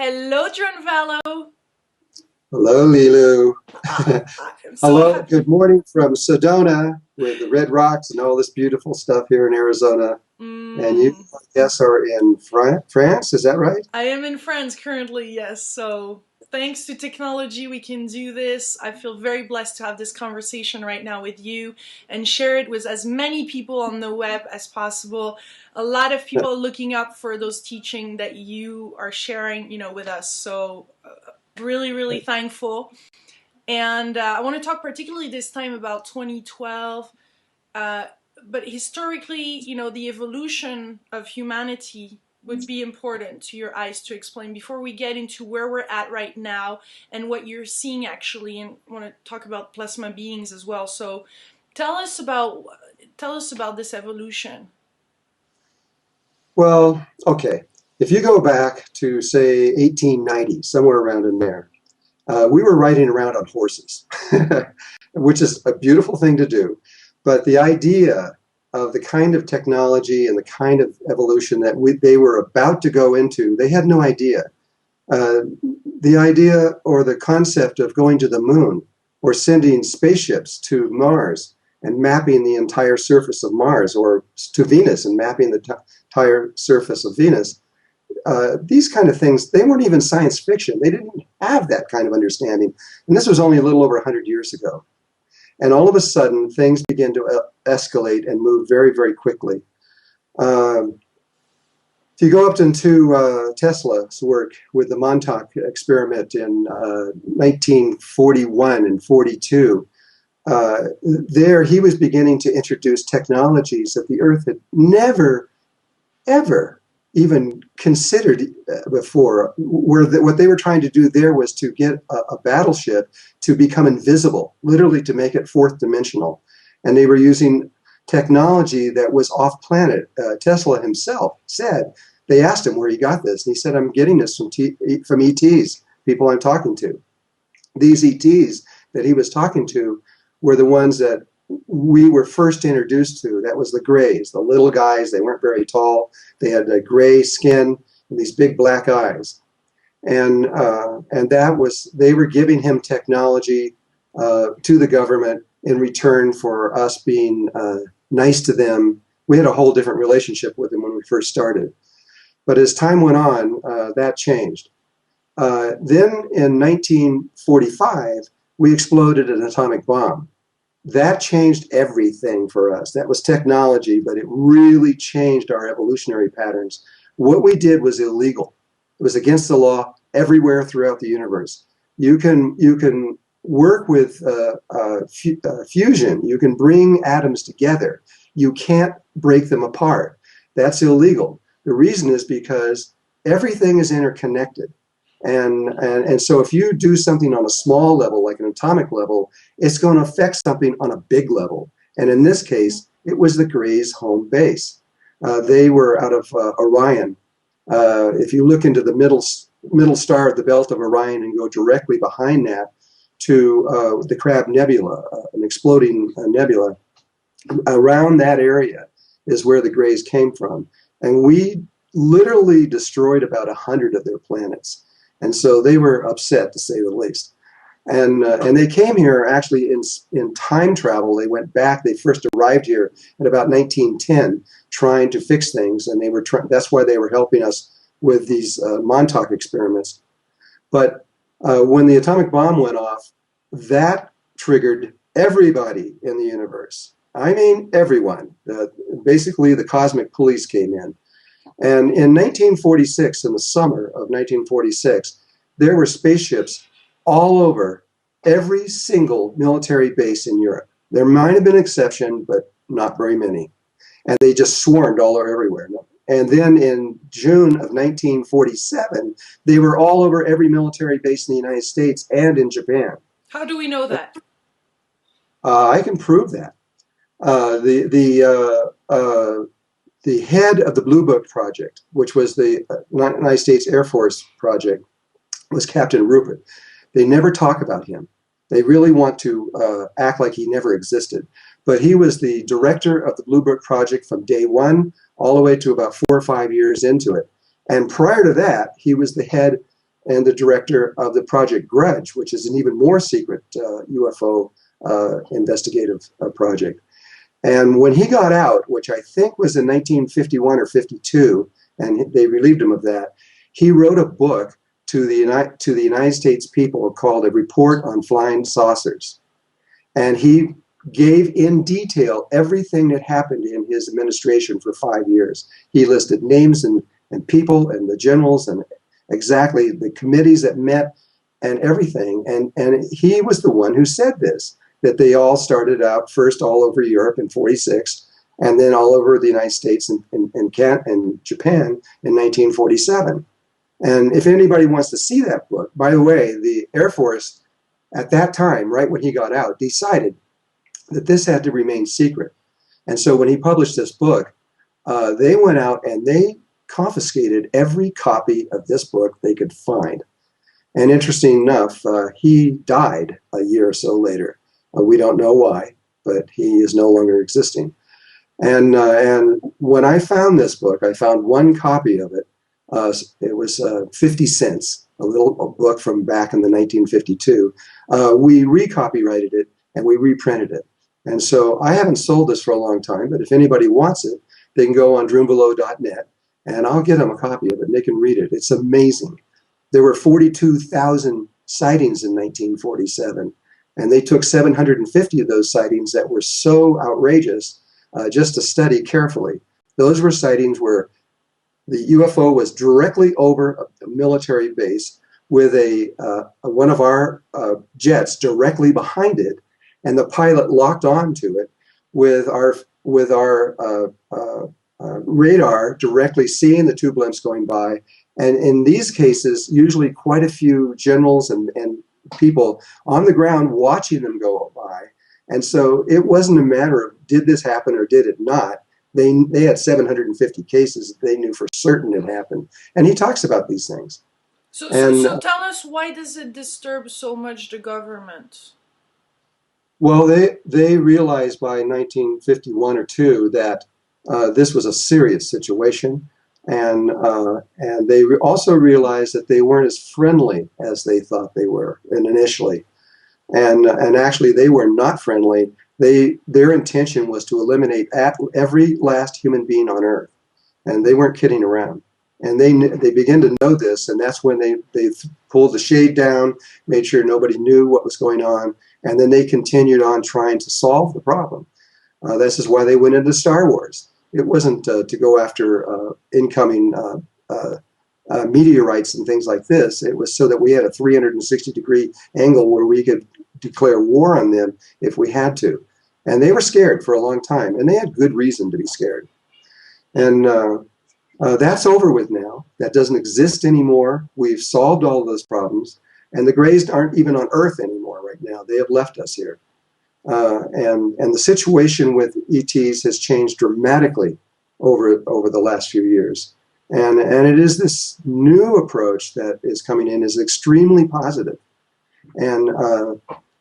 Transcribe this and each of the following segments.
Hello, Dronvallo. Hello, Lilu. I'm so Hello, happy. good morning from Sedona with the red rocks and all this beautiful stuff here in Arizona. And you, Mm, I guess, are in France, is that right? I am in France currently, yes. So, thanks to technology, we can do this. I feel very blessed to have this conversation right now with you and share it with as many people on the web as possible. A lot of people are looking up for those teaching that you are sharing, with us. So, really, really thankful. And I want to talk particularly this time about 2012. Uh, but historically, the evolution of humanity would be important to your eyes to explain before we get into where we're at right now and what you're seeing actually. And I want to talk about plasma beings as well. So, tell us about tell us about this evolution. Well, okay. If you go back to, say, 1890, somewhere around in there, we were riding around on horses, which is a beautiful thing to do. But the idea of the kind of technology and the kind of evolution that they were about to go into, they had no idea. Uh, the idea or the concept of going to the moon or sending spaceships to Mars and mapping the entire surface of Mars or to Venus and mapping the entire surface of Venus, these kind of things, they weren't even science fiction. They didn't have that kind of understanding. And this was only a little over 100 years ago. And all of a sudden, things began to escalate and move very, very quickly. Um, if you go up into Tesla's work with the Montauk experiment in 1941 and 42, there he was beginning to introduce technologies that the Earth had never, ever even considered before. What they were trying to do there was to get a battleship to become invisible, literally to make it fourth dimensional. And they were using technology that was off planet. Tesla himself said, they asked him where he got this, and he said, I'm getting this from ETs, people I'm talking to. These ETs that he was talking to were the ones that we were first introduced to. That was the grays, the little guys. They weren't very tall. They had a gray skin and these big black eyes. And that was, they were giving him technology to the government in return for us being nice to them. We had a whole different relationship with them when we first started. But as time went on, that changed. Then in 1945, we exploded an atomic bomb. That changed everything for us. That was technology, but it really changed our evolutionary patterns. What we did was illegal. It was against the law everywhere throughout the universe. You can work with fusion. You can bring atoms together. You can't break them apart. That's illegal. The reason is because everything is interconnected. And so if you do something on a small level, like an atomic level, it's going to affect something on a big level. And in this case, it was the Greys' home base. They were out of Orion. If you look into the middle star of the belt of Orion and go directly behind that to the Crab Nebula, an exploding nebula, around that area is where the Greys came from. And we literally destroyed about 100 of their planets. And so they were upset, to say the least. And they came here actually in time travel. They went back. They first arrived here at about 1910, trying to fix things, and that's why they were helping us with these Montauk experiments. But when the atomic bomb went off, that triggered everybody in the universe. I mean, everyone. Basically, the cosmic police came in. And in 1946, in the summer of 1946, there were spaceships all over every single military base in Europe. There might have been an exception, but not very many. And they just swarmed all over everywhere. And then in June of 1947, they were all over every military base in the United States and in Japan. How do we know that? I can prove that. The head of the Blue Book project, which was the United States Air Force project, was Captain Rupert. They never talk about him. They really want to act like he never existed. But he was the director of the Blue Book project from day one all the way to about 4 or 5 years into it. And prior to that, he was the head and the director of the Project Grudge, which is an even more secret UFO investigative project. And when he got out, which I think was in 1951 or 52, and they relieved him of that, he wrote a book to the United States people called A Report on Flying Saucers. And he gave in detail everything that happened in his administration for 5 years. He listed names and people and the generals and exactly the committees that met and everything. And he was the one who said this, that they all started out first all over Europe in 46, and then all over the United States and Japan in 1947. And if anybody wants to see that book, by the way, the Air Force at that time, right when he got out, decided that this had to remain secret. And so when he published this book, they went out and they confiscated every copy of this book they could find. And interesting enough, he died a year or so later. We don't know why, but he is no longer existing. And when I found this book, I found one copy of it. It was 50 cents, a book from back in the 1952. We recopyrighted it and we reprinted it. And so I haven't sold this for a long time, but if anybody wants it, they can go on drumbelow.net and I'll get them a copy of it and they can read it. It's amazing. There were 42,000 sightings in 1947. And they took 750 of those sightings that were so outrageous just to study carefully. Those were sightings where the UFO was directly over a military base with one of our jets directly behind it, and the pilot locked onto it with our radar directly seeing the two blimps going by. And in these cases, usually quite a few generals and people on the ground watching them go by. And so it wasn't a matter of did this happen or did it not. They had 750 cases that they knew for certain it happened. And he talks about these things. So tell us, why does it disturb so much the government? Well, they realized by 1951 or 2 that this was a serious situation. And they also realized that they weren't as friendly as they thought they were initially. And actually, they were not friendly. Their intention was to eliminate every last human being on Earth. And they weren't kidding around. And they began to know this, and that's when they pulled the shade down, made sure nobody knew what was going on, and then they continued on trying to solve the problem. This is why they went into Star Wars. It wasn't to go after incoming meteorites and things like this. It was so that we had a 360-degree angle where we could declare war on them if we had to. And they were scared for a long time, and they had good reason to be scared. And that's over with now. That doesn't exist anymore. We've solved all of those problems. And the Greys aren't even on Earth anymore right now. They have left us here. And the situation with ETs has changed dramatically over the last few years. And it is this new approach that is coming in is extremely positive. And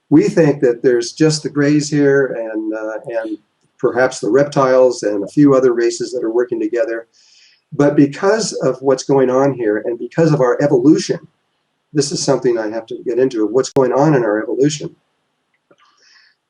we think that there's just the Greys here and perhaps the reptiles and a few other races that are working together. But because of what's going on here and because of our evolution, this is something I have to get into, what's going on in our evolution.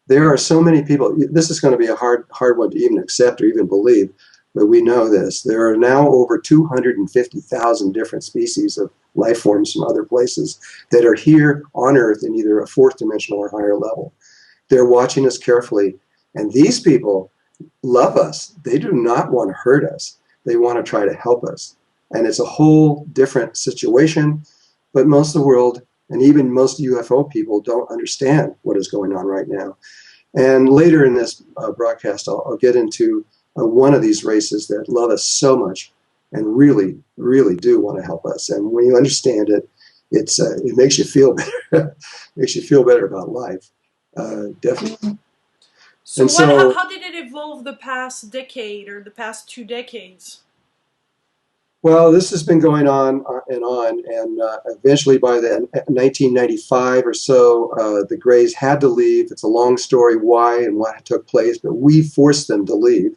There are so many people, this is going to be a hard one to even accept or even believe, but we know this. There are now over 250,000 different species of life forms from other places that are here on Earth in either a fourth dimensional or higher level. They're watching us carefully, and these people love us. They do not want to hurt us. They want to try to help us. And it's a whole different situation, but most of the world, and even most UFO people, don't understand what is going on right now. And later in this broadcast, I'll get into one of these races that love us so much and really, really do want to help us. And when you understand it, it makes you feel better. Makes you feel better about life, definitely. So, how did it evolve the past decade or the past 2 decades? Well, this has been going on, and eventually by the 1995 or so, the Greys had to leave. It's a long story why and what took place, but we forced them to leave.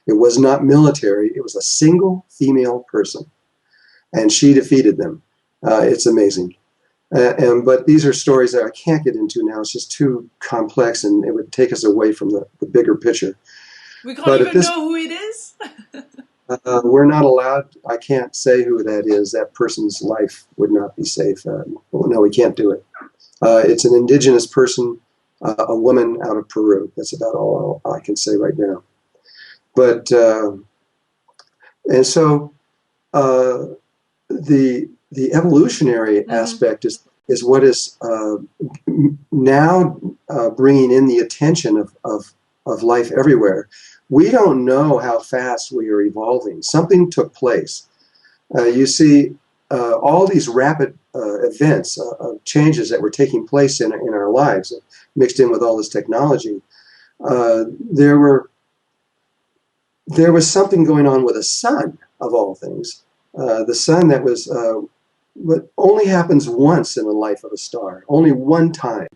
It was not military. It was a single female person, and she defeated them. It's amazing. But these are stories that I can't get into now. It's just too complex, and it would take us away from the bigger picture. We can't But at even this, know who it is. we're not allowed. I can't say who that is. That person's life would not be safe. No, we can't do it. It's an indigenous person, a woman out of Peru. That's about all I can say right now. But and so the evolutionary aspect is what is now bringing in the attention of life everywhere. We don't know how fast we are evolving. Something took place. You see all these rapid events changes that were taking place in our lives, mixed in with all this technology. There was something going on with the sun, of all things. The sun that was what only happens once in the life of a star, only one time.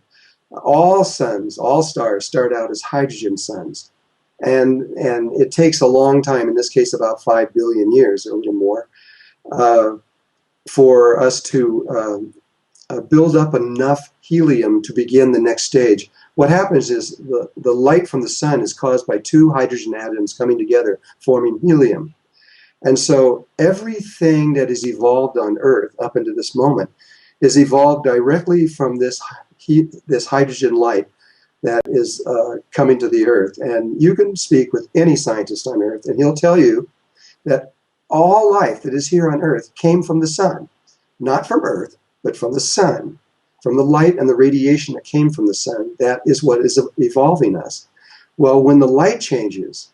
All suns, all stars start out as hydrogen suns. And it takes a long time, in this case about 5 billion years or a little more, for us to build up enough helium to begin the next stage. What happens is the light from the sun is caused by two hydrogen atoms coming together, forming helium. And so everything that is evolved on Earth up into this moment is evolved directly from this hydrogen light that is coming to the Earth. And you can speak with any scientist on Earth, and he'll tell you that all life that is here on Earth came from the sun, not from Earth, but from the sun, from the light and the radiation that came from the sun. That is what is evolving us. Well, when the light changes,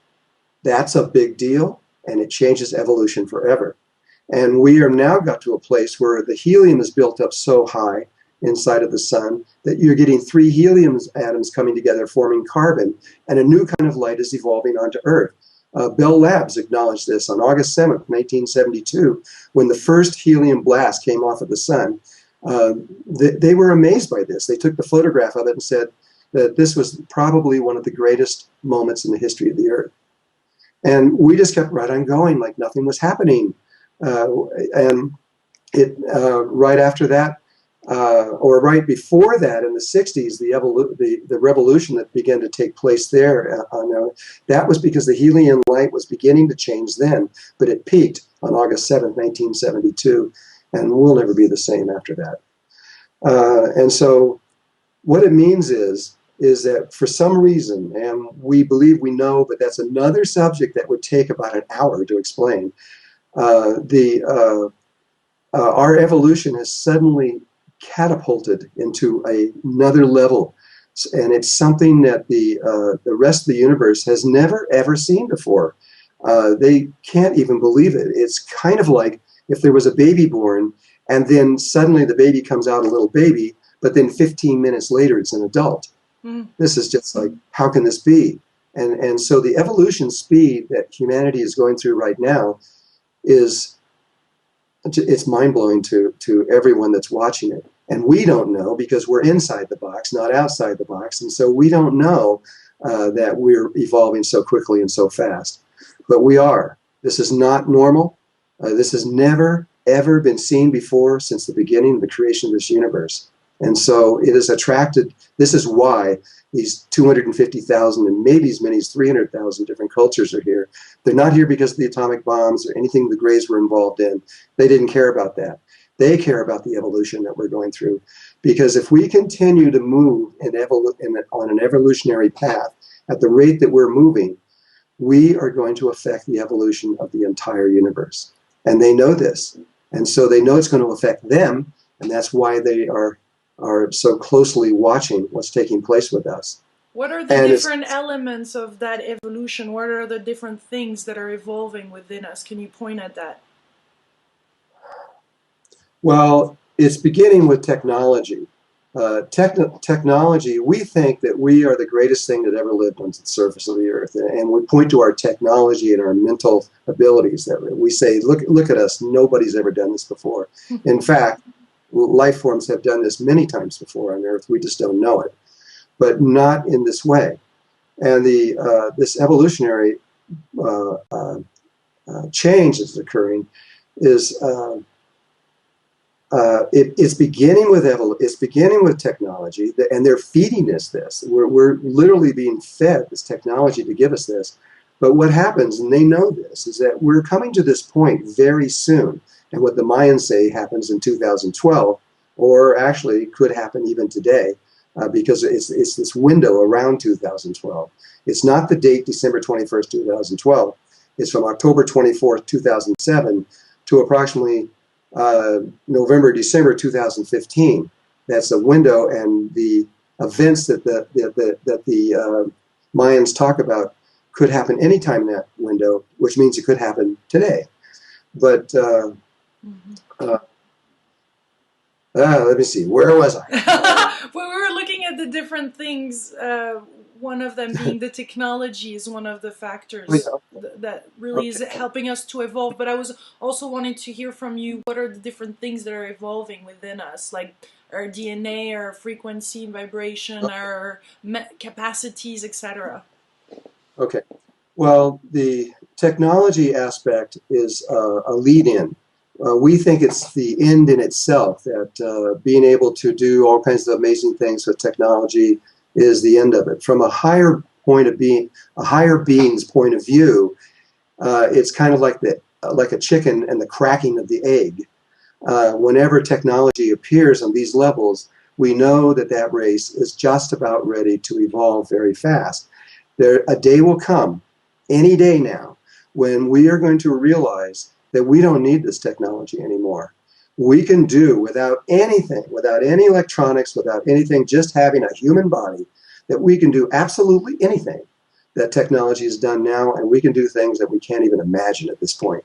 that's a big deal, and it changes evolution forever. And we are now got to a place where the helium is built up so high inside of the sun that you're getting 3 helium atoms coming together, forming carbon, and a new kind of light is evolving onto Earth. Bell Labs acknowledged this on August 7th, 1972, when the first helium blast came off of the sun. They were amazed by this. They took the photograph of it and said that this was probably one of the greatest moments in the history of the Earth. And we just kept right on going like nothing was happening. And right after that, or right before that, in the 60s, the revolution that began to take place there, that was because the helium light was beginning to change then, but it peaked on August 7th, 1972, and we'll never be the same after that. And so what it means is that for some reason, and we believe we know, but that's another subject that would take about an hour to explain, our evolution has suddenly catapulted into another level, and it's something that the rest of the universe has never ever seen before. They can't even believe it. It's kind of like if there was a baby born, and then suddenly the baby comes out a little baby, but then 15 minutes later it's an adult. This is just like, how can this be? And so the evolution speed that humanity is going through right now it's mind-blowing to everyone that's watching it. And we don't know because we're inside the box, not outside the box. And so we don't know that we're evolving so quickly and so fast. But we are. This is not normal. This has never, ever been seen before since the beginning of the creation of this universe. And so it has attracted, this is why these 250,000 and maybe as many as 300,000 different cultures are here. They're not here because of the atomic bombs or anything the Greys were involved in. They didn't care about that. They care about the evolution that we're going through. Because if we continue to move on an evolutionary path at the rate that we're moving, we are going to affect the evolution of the entire universe. And they know this. And so they know it's going to affect them, and that's why they are so closely watching what's taking place with us. What are the different elements of that evolution? What are the different things that are evolving within us? Can you point at that? Well, it's beginning with technology. Technology, we think that we are the greatest thing that ever lived on the surface of the earth. And we point to our technology and our mental abilities. That we say, look at us, nobody's ever done this before. In fact, life forms have done this many times before on Earth. We just don't know it, but not in this way. And this evolutionary change that's occurring is it's beginning with it's beginning with technology, and they're feeding us this. We're literally being fed this technology to give us this. But what happens, and they know this, is that we're coming to this point very soon. And what the Mayans say happens in 2012, or actually could happen even today, because it's this window around 2012. It's not the date December 21st, 2012. It's from October 24th, 2007 to approximately November, December 2015. That's the window, and the events that the Mayans talk about could happen anytime in that window, which means it could happen today. But let me see, where was I? Well, we were looking at the different things. One of them being the technology is one of the factors that really is helping us to evolve. But I was also wanting to hear from you, what are the different things that are evolving within us, like our DNA, our frequency, vibration, our capacities, etc. Okay. Well, the technology aspect is a lead-in. We think it's the end in itself, that being able to do all kinds of amazing things with technology is the end of it. From a higher point of being, a higher being's point of view, it's kind of like a chicken and the cracking of the egg. Whenever technology appears on these levels, we know that that race is just about ready to evolve very fast. A day will come, any day now, when we are going to realize that we don't need this technology anymore. We can do without anything, without any electronics, without anything, just having a human body, that we can do absolutely anything that technology has done now, and we can do things that we can't even imagine at this point.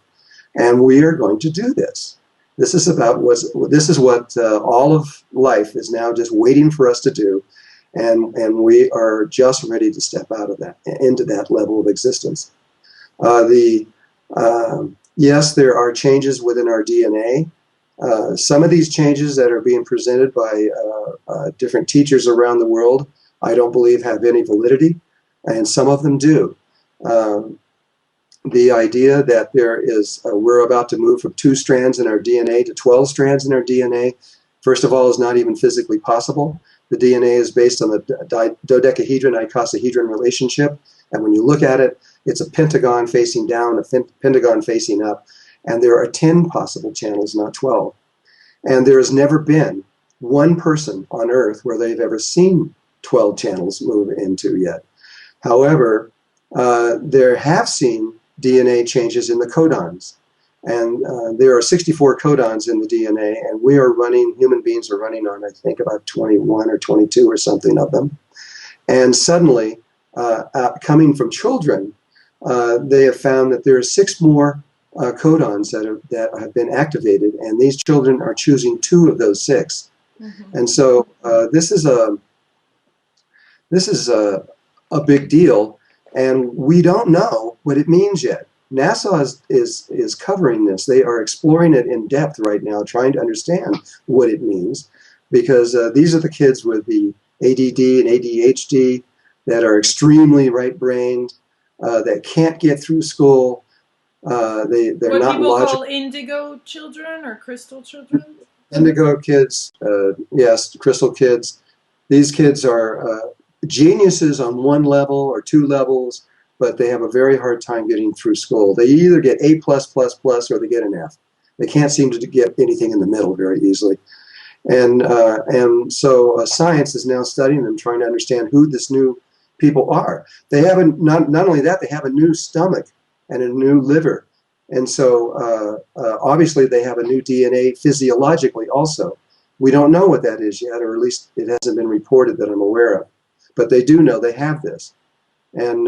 And we are going to do this. This is what all of life is now just waiting for us to do, and we are just ready to step out of that, into that level of existence. Yes, there are changes within our DNA. Some of these changes that are being presented by different teachers around the world, I don't believe have any validity, and some of them do. The idea that we're about to move from 2 strands in our DNA to 12 strands in our DNA, first of all, is not even physically possible. The DNA is based on the dodecahedron-icosahedron relationship, and when you look at it, it's a pentagon facing down, a pentagon facing up, and there are 10 possible channels, not 12. And there has never been one person on Earth where they've ever seen 12 channels move into yet. However, there have seen DNA changes in the codons. And there are 64 codons in the DNA, and human beings are running on, I think, about 21 or 22 or something of them. And suddenly, coming from children, they have found that there are 6 more codons that have been activated, and these children are choosing 2 of those 6. Mm-hmm. And so this is a big deal, and we don't know what it means yet. NASA is covering this. They are exploring it in depth right now, trying to understand what it means, because these are the kids with the ADD and ADHD that are extremely right-brained, that can't get through school. They're what not people logical. Call indigo children or crystal children? Indigo kids, yes, crystal kids. These kids are geniuses on 1 level or 2 levels, but they have a very hard time getting through school. They either get A++, or they get an F. They can't seem to get anything in the middle very easily. And so science is now studying them, trying to understand who this new people are. They have not only that, they have a new stomach and a new liver. And so obviously they have a new DNA physiologically also. We don't know what that is yet, or at least it hasn't been reported that I'm aware of. But they do know they have this. But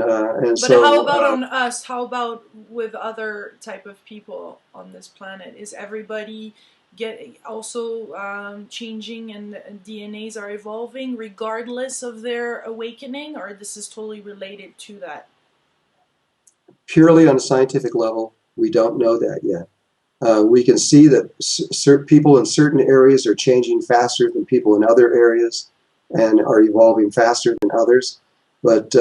how about on us? How about with other type of people on this planet? Is everybody also changing, and DNAs are evolving regardless of their awakening, or this is totally related to that? Purely on a scientific level, we don't know that yet. We can see that certain people in certain areas are changing faster than people in other areas, and are evolving faster than others. But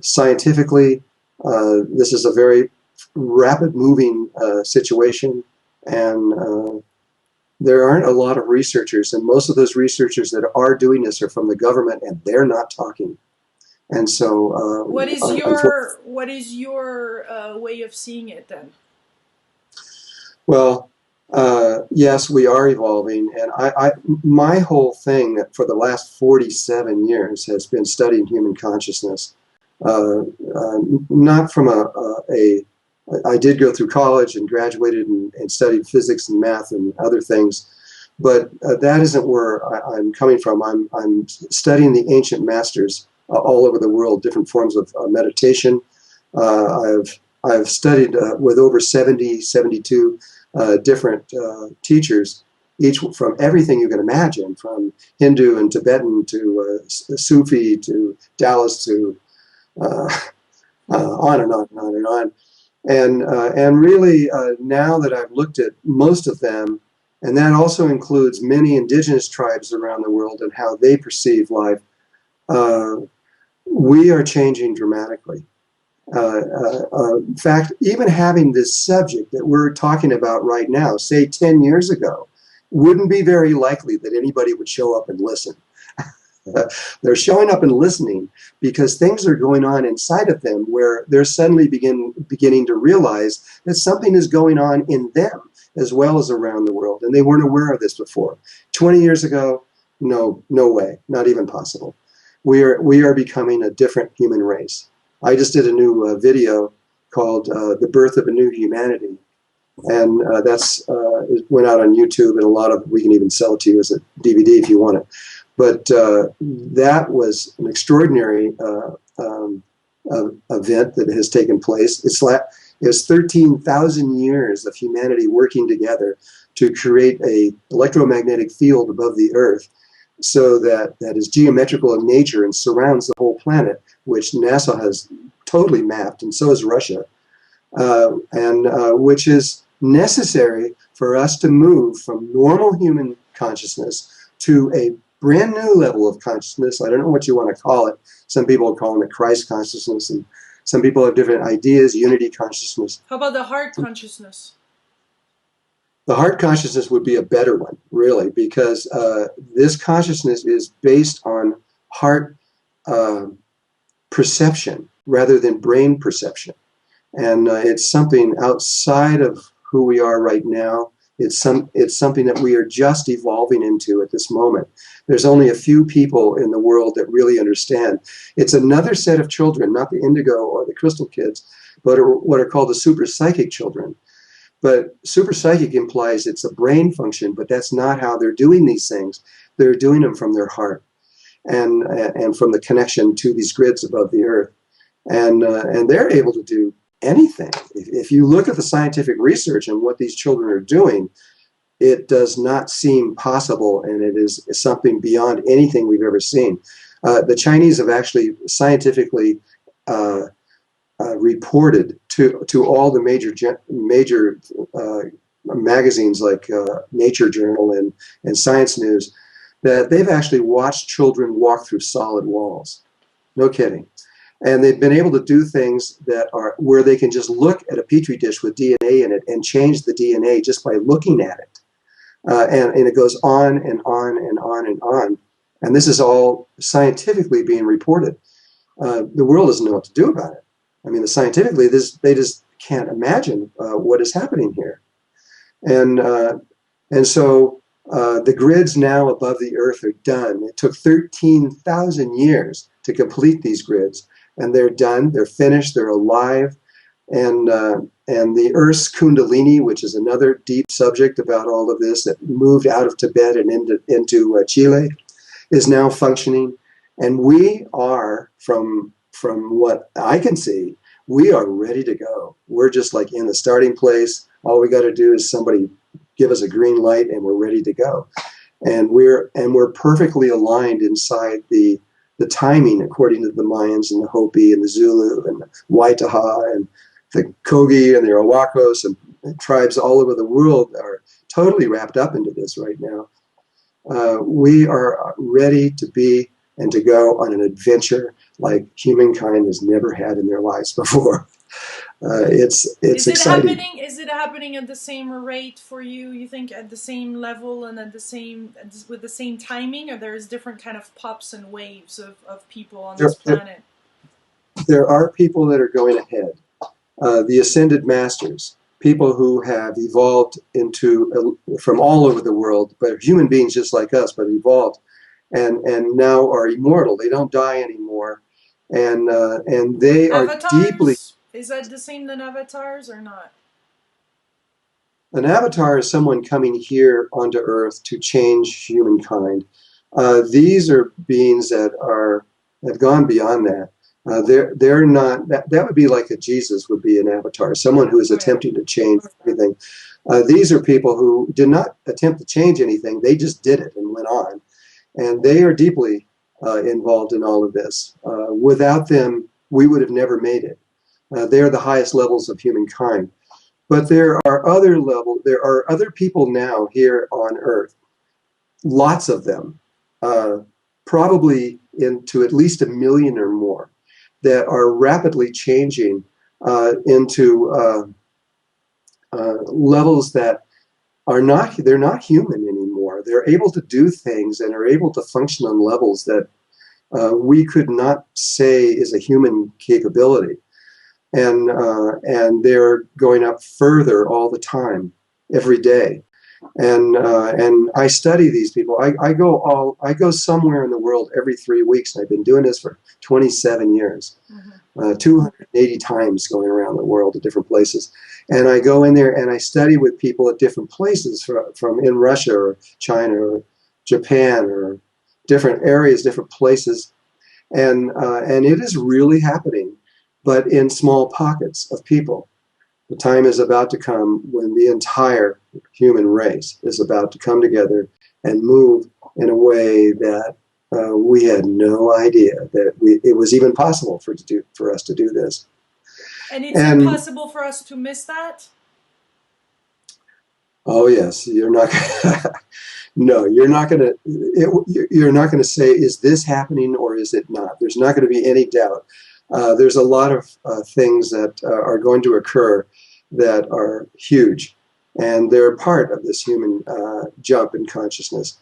scientifically, this is a very rapid moving situation, and there aren't a lot of researchers, and most of those researchers that are doing this are from the government, and they're not talking. And so, what is your way of seeing it then? well, yes, we are evolving, and my whole thing for the last 47 years has been studying human consciousness. Not from I did go through college and graduated and studied physics and math and other things, but that isn't where I'm coming from. I'm studying the ancient masters all over the world, different forms of meditation. I've studied with over 70, 72 different teachers, each from everything you can imagine, from Hindu and Tibetan to Sufi to Taoist to on and on and on and on. And really, now that I've looked at most of them, and that also includes many indigenous tribes around the world and how they perceive life, we are changing dramatically. In fact, even having this subject that we're talking about right now, say 10 years ago, wouldn't be very likely that anybody would show up and listen. They're showing up and listening because things are going on inside of them where they're suddenly beginning to realize that something is going on in them as well as around the world, and they weren't aware of this before. 20 years ago, no way, not even possible. We are becoming a different human race. I just did a new video called "The Birth of a New Humanity," and it went out on YouTube, and we can even sell it to you as a DVD if you want it. But that was an extraordinary event that has taken place. It was 13,000 years of humanity working together to create a electromagnetic field above the Earth, so that is geometrical in nature and surrounds the whole planet, which NASA has totally mapped, and so has Russia, and which is necessary for us to move from normal human consciousness to a brand new level of consciousness. I don't know what you want to call it. Some people are calling it Christ consciousness, and some people have different ideas, unity consciousness. How about the heart consciousness? The heart consciousness would be a better one, really, because this consciousness is based on heart perception rather than brain perception. And it's something outside of who we are right now. It's something that we are just evolving into at this moment. There's only a few people in the world that really understand. It's another set of children, not the indigo or the crystal kids, but what are called the super psychic children. But super psychic implies it's a brain function, but that's not how they're doing these things. They're doing them from their heart and from the connection to these grids above the Earth. And they're able to do anything. If you look at the scientific research and what these children are doing, it does not seem possible, and it is something beyond anything we've ever seen. The Chinese have actually scientifically reported to all the major magazines like Nature Journal and Science News that they've actually watched children walk through solid walls. No kidding. And they've been able to do things that are where they can just look at a petri dish with DNA in it and change the DNA just by looking at it. And it goes on and on and on and on. And this is all scientifically being reported. The world doesn't know what to do about it. I mean, scientifically, they just can't imagine what is happening here. And so the grids now above the Earth are done. It took 13,000 years to complete these grids. And they're done, they're finished, they're alive. And the Earth's Kundalini, which is another deep subject about all of this that moved out of Tibet and into Chile, is now functioning. And we are, from what I can see, we are ready to go. We're just like in the starting place. All we got to do is somebody give us a green light and we're ready to go. And we're perfectly aligned inside the timing according to the Mayans and the Hopi and the Zulu and the Waitaha and the Kogi and the Arawakos and tribes all over the world are totally wrapped up into this right now. We are ready to be and to go on an adventure like humankind has never had in their lives before. It's exciting. Is it happening at the same rate for you? You think at the same level and with the same timing, or there's different kind of pops and waves of people on There, this planet? there are people that are going ahead. The ascended masters, people who have evolved from all over the world, but human beings just like us, but evolved, and now are immortal. They don't die anymore, and they are deeply. Avatars? Is that the same than avatars or not? An avatar is someone coming here onto Earth to change humankind. These are beings that have gone beyond that. They're not that would be like a Jesus would be an avatar, someone who is Oh yeah. attempting to change everything. These are people who did not attempt to change anything; they just did it and went on, and they are deeply involved in all of this. Without them, we would have never made it. They are the highest levels of humankind. But there are other people now here on Earth, lots of them, probably into at least 1 million or more, that are rapidly changing into levels that they're not human anymore. They're able to do things and are able to function on levels that we could not say is a human capability. And they're going up further all the time, every day. And I study these people. I go somewhere in the world every 3 weeks, and I've been doing this for 27 years, 280 times going around the world to different places. And I go in there and I study with people at different places from in Russia or China or Japan or different areas, different places, and it is really happening, but in small pockets of people. The time is about to come when the entire human race is about to come together and move in a way that we had no idea that it was even possible for us to do this. And it's impossible for us to miss that? Oh yes, you're not. No, you're not going to. You're not going to say, "Is this happening or is it not?" There's not going to be any doubt. There's a lot of things that are going to occur that are huge, and they're part of this human jump in consciousness.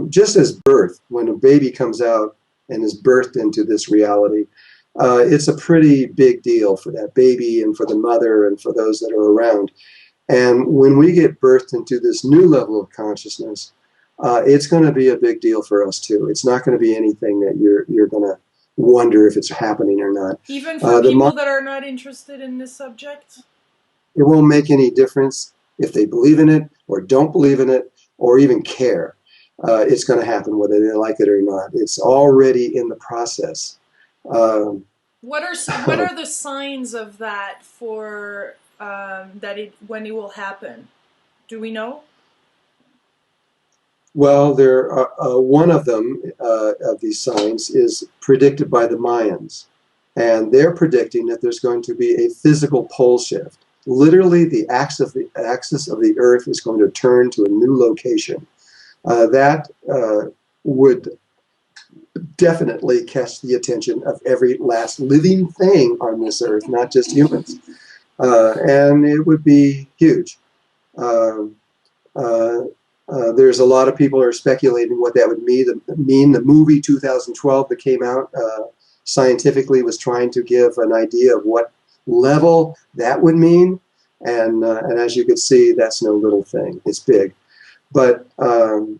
Just as birth, when a baby comes out and is birthed into this reality, it's a pretty big deal for that baby and for the mother and for those that are around. And when we get birthed into this new level of consciousness, it's going to be a big deal for us too. It's not going to be anything that you're going to wonder if it's happening or not. Even for people that are not interested in this subject? It won't make any difference if they believe in it or don't believe in it or even care. It's going to happen whether they like it or not. It's already in the process. What are the signs of that for when it will happen? Do we know? Well, one of them of these signs is predicted by the Mayans, and they're predicting that there's going to be a physical pole shift. Literally, the axis of the Earth is going to turn to a new location. That would definitely catch the attention of every last living thing on this Earth, not just humans, and it would be huge. There's a lot of people who are speculating what that would mean. The movie 2012 that came out scientifically was trying to give an idea of what level that would mean, and as you can see, that's no little thing. It's big. But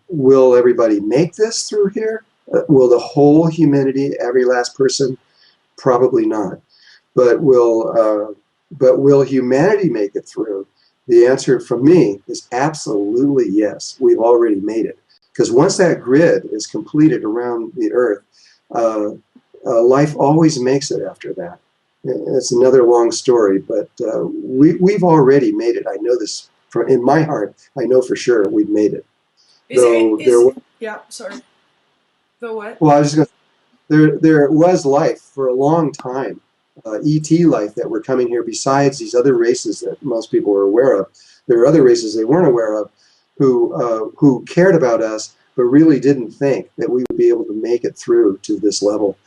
will everybody make this through here? Will the whole humanity, every last person? Probably not. But will humanity make it through? The answer from me is absolutely yes. We've already made it. Because once that grid is completed around the Earth, life always makes it after that. It's another long story, but we've already made it. I know this in my heart. I know for sure we've made it. Yeah, sorry. The what? Well, I was just going to. There was life for a long time. ET life that were coming here besides these other races that most people are aware of. There are other races they weren't aware of who cared about us but really didn't think that we would be able to make it through to this level.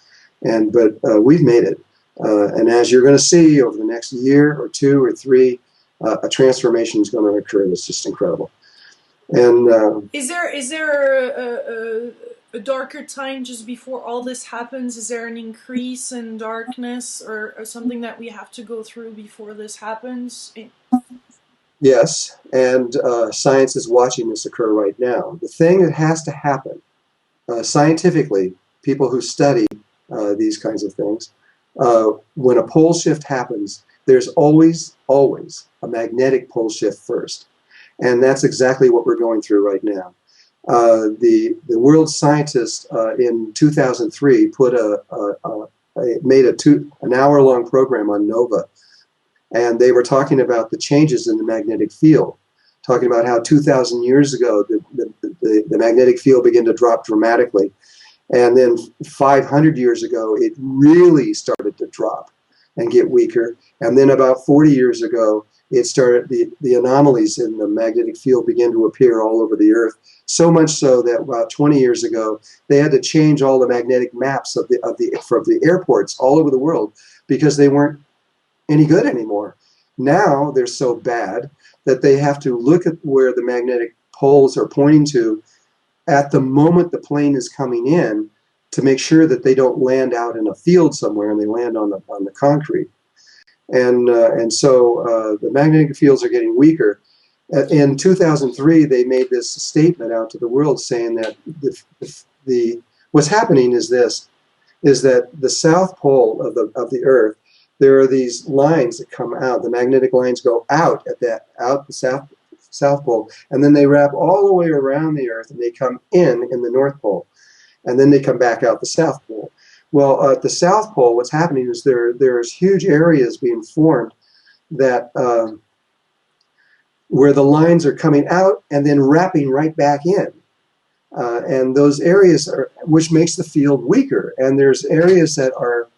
But we've made it. And as you're going to see over the next year or two or three, a transformation is going to occur that's just incredible. And is there a darker time just before all this happens? Is there an increase in darkness or something that we have to go through before this happens? yes, and science is watching this occur right now. The thing that has to happen scientifically, people who study these kinds of things, when a pole shift happens, there's always a magnetic pole shift first. And that's exactly what we're going through right now. The world scientists in 2003 made an hour-long program on NOVA, and they were talking about the changes in the magnetic field, talking about how 2,000 years ago the magnetic field began to drop dramatically, and then 500 years ago it really started to drop and get weaker, and then about 40 years ago it started, the anomalies in the magnetic field began to appear all over the earth, so much so that about 20 years ago they had to change all the magnetic maps from the airports all over the world because they weren't any good anymore. Now they're so bad that they have to look at where the magnetic poles are pointing to at the moment the plane is coming in to make sure that they don't land out in a field somewhere and they land on the concrete. And so the magnetic fields are getting weaker. In 2003, they made this statement out to the world saying that what's happening is that the south pole of the Earth, there are these lines that come out. The magnetic lines go out the south pole, and then they wrap all the way around the Earth, and they come in the North Pole, and then they come back out the South Pole. Well, at the South Pole, what's happening is there's huge areas being formed that where the lines are coming out and then wrapping right back in. And those areas which makes the field weaker. And there's areas that are,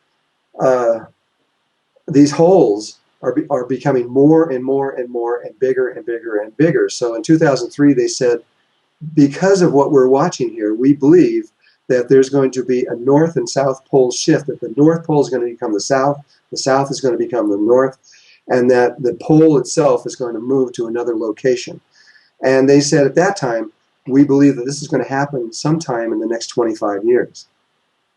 these holes are becoming more and more and more and bigger and bigger and bigger. So in 2003, they said, because of what we're watching here, we believe that there's going to be a north and south pole shift, that the North Pole is going to become the south is going to become the north, and that the pole itself is going to move to another location. And they said at that time, we believe that this is going to happen sometime in the next 25 years.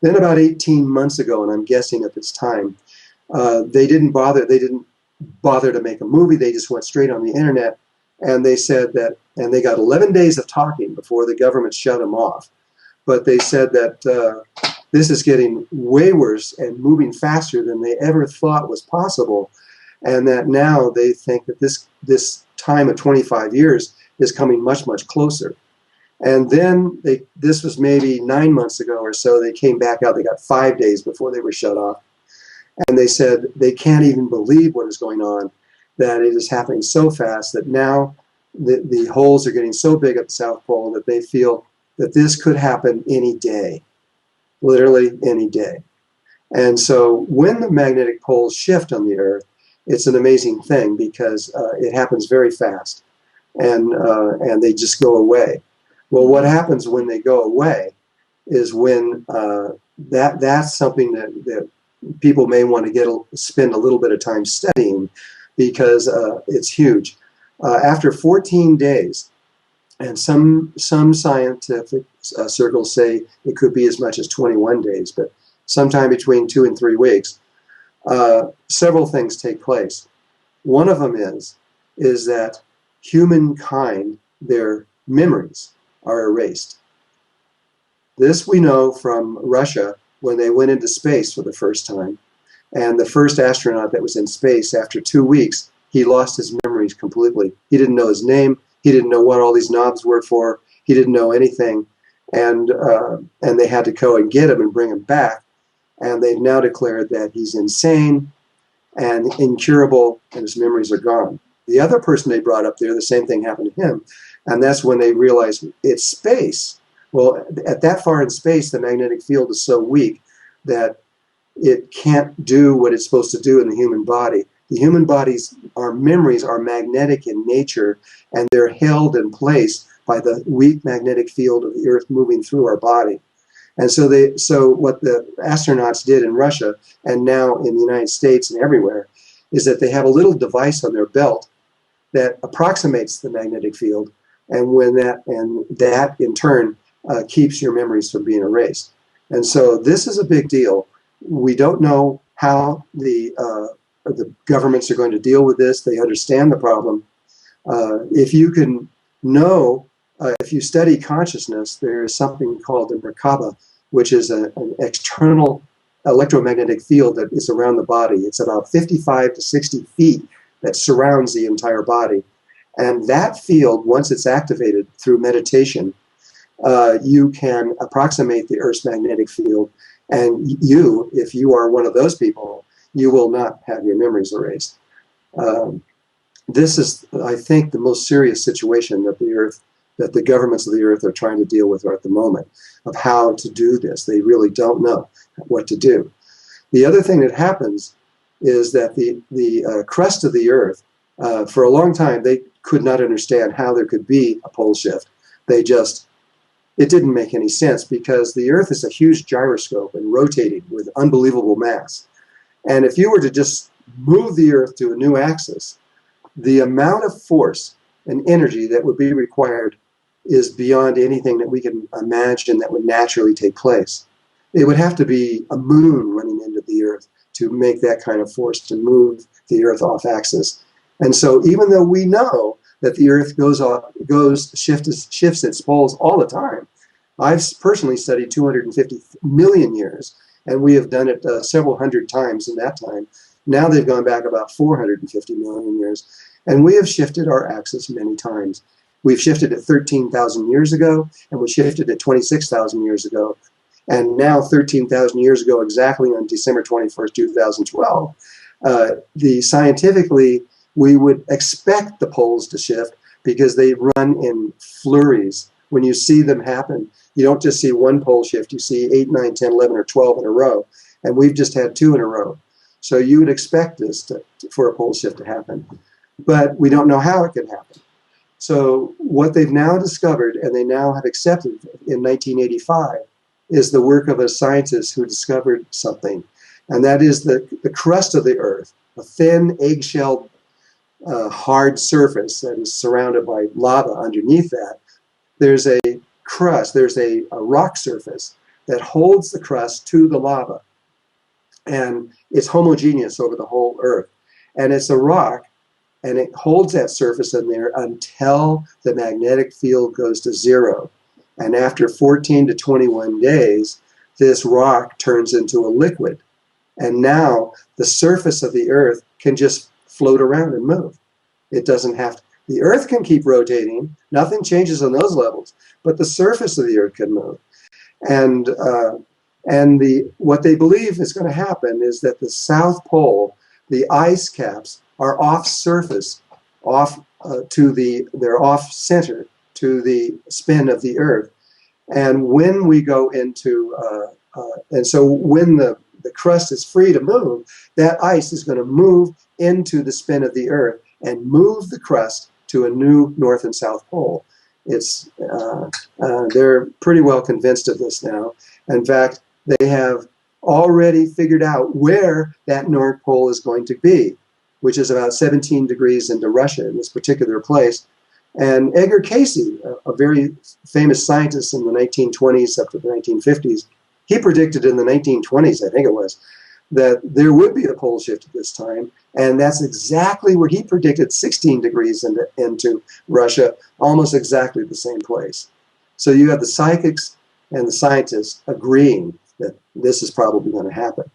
Then about 18 months ago, and I'm guessing at this time, they didn't bother to make a movie. They just went straight on the internet, and they said that, and they got 11 days of talking before the government shut them off. But they said that this is getting way worse and moving faster than they ever thought was possible, and that now they think that this time of 25 years is coming much, much closer. And then this was maybe 9 months ago or so, they came back out. They got 5 days before they were shut off. And they said they can't even believe what is going on, that it is happening so fast that now the holes are getting so big at the South Pole that they feel that this could happen any day, literally any day. And so when the magnetic poles shift on the Earth, it's an amazing thing because it happens very fast, and they just go away. Well, what happens when they go away is when that's something that people may want to spend a little bit of time studying because it's huge. After 14 days, and some scientific circles say it could be as much as 21 days, but sometime between 2 and 3 weeks, several things take place. One of them is that humankind, their memories are erased. This we know from Russia when they went into space for the first time. And the first astronaut that was in space, after 2 weeks, he lost his memories completely. He didn't know his name. He didn't know what all these knobs were for. He didn't know anything. And they had to go and get him and bring him back. And they've now declared that he's insane and incurable, and his memories are gone. The other person they brought up there, the same thing happened to him. And that's when they realized it's space. Well, at that far in space, the magnetic field is so weak that it can't do what it's supposed to do in the human body. The human body's, our memories are magnetic in nature, and they're held in place by the weak magnetic field of the Earth moving through our body. And so what the astronauts did in Russia and now in the United States and everywhere is that they have a little device on their belt that approximates the magnetic field, and that in turn keeps your memories from being erased. And so this is a big deal. We don't know how the governments are going to deal with this. They understand the problem. If you can know, if you study consciousness, there is something called the Merkaba, which is an external electromagnetic field that is around the body. It's about 55 to 60 feet that surrounds the entire body. And that field, once it's activated through meditation, you can approximate the Earth's magnetic field. And you, if you are one of those people, you will not have your memories erased. This is, I think, the most serious situation that the governments of the Earth are trying to deal with at the moment, of how to do this. They really don't know what to do. The other thing that happens is that the crust of the Earth, for a long time, they could not understand how there could be a pole shift. It didn't make any sense, because the Earth is a huge gyroscope and rotating with unbelievable mass. And if you were to just move the Earth to a new axis, the amount of force and energy that would be required is beyond anything that we can imagine that would naturally take place. It would have to be a moon running into the Earth to make that kind of force to move the Earth off axis. And so even though we know that the Earth shifts its poles all the time, I've personally studied 250 million years, and we have done it several hundred times in that time. Now they've gone back about 450 million years, and we have shifted our axis many times. We've shifted it 13,000 years ago, and we shifted it 26,000 years ago. And now 13,000 years ago, exactly on December 21st, 2012, scientifically, we would expect the poles to shift because they run in flurries. When you see them happen, you don't just see one pole shift, you see 8, 9, 10, 11, or 12 in a row. And we've just had 2 in a row. So you would expect this for a pole shift to happen. But we don't know how it could happen. So what they've now discovered, and they now have accepted in 1985, is the work of a scientist who discovered something. And that is the crust of the Earth, a thin eggshell hard surface that is surrounded by lava underneath that. There's a crust, there's a rock surface that holds the crust to the lava. And it's homogeneous over the whole Earth. And it's a rock, and it holds that surface in there until the magnetic field goes to 0. And after 14 to 21 days, this rock turns into a liquid. And now the surface of the Earth can just float around and move. It doesn't have to. The Earth can keep rotating. Nothing changes on those levels. But the surface of the Earth can move. And what they believe is going to happen is that the South Pole, the ice caps, are off surface, they're off center to the spin of the Earth. And when we go into, and so when the crust is free to move, that ice is going to move into the spin of the Earth and move the crust to a new North and South Pole. They're pretty well convinced of this now. In fact, they have already figured out where that North Pole is going to be, which is about 17 degrees into Russia in this particular place. And Edgar Cayce, a very famous scientist in the 1920s up to the 1950s, he predicted in the 1920s, I think it was, that there would be a pole shift at this time. And that's exactly where he predicted 16 degrees into Russia, almost exactly the same place. So you have the psychics and the scientists agreeing that this is probably going to happen.